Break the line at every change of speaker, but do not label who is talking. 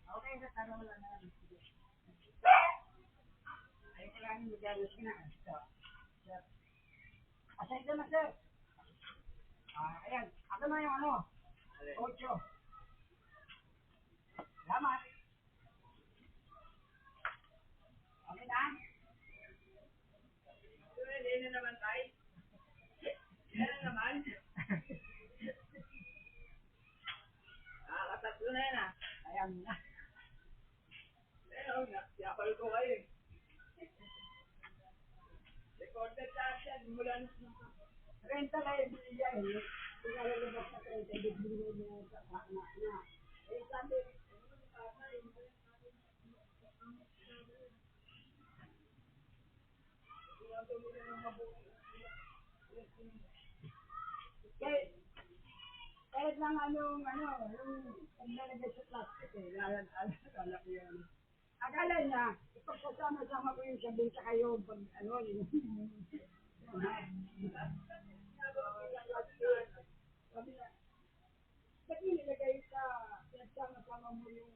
Okay, sa tanong lang na. Ay, kailangan mag-alas na. Sir. Asay ka na, sir. Ayan. Ako na yung ano. 8. Salamat. Okay na? Hindi na naman tayo. Yan na naman. Katatlo na yan ah. Ayan na. Pero, yapal ko kayo eh. Recorded sa akin. Mula na. Renta kayo niya eh. Pinalabas na 30. Bibili mo sa anak na. Eh, sabi, kahit lang yung paglalagay sa plastic eh, alak yun. Akala niya, ipagkasama-sama ko yung sabihin sa kayo, pag yung sabi niya, ba't nilagay sa pinagsama-sama mo yung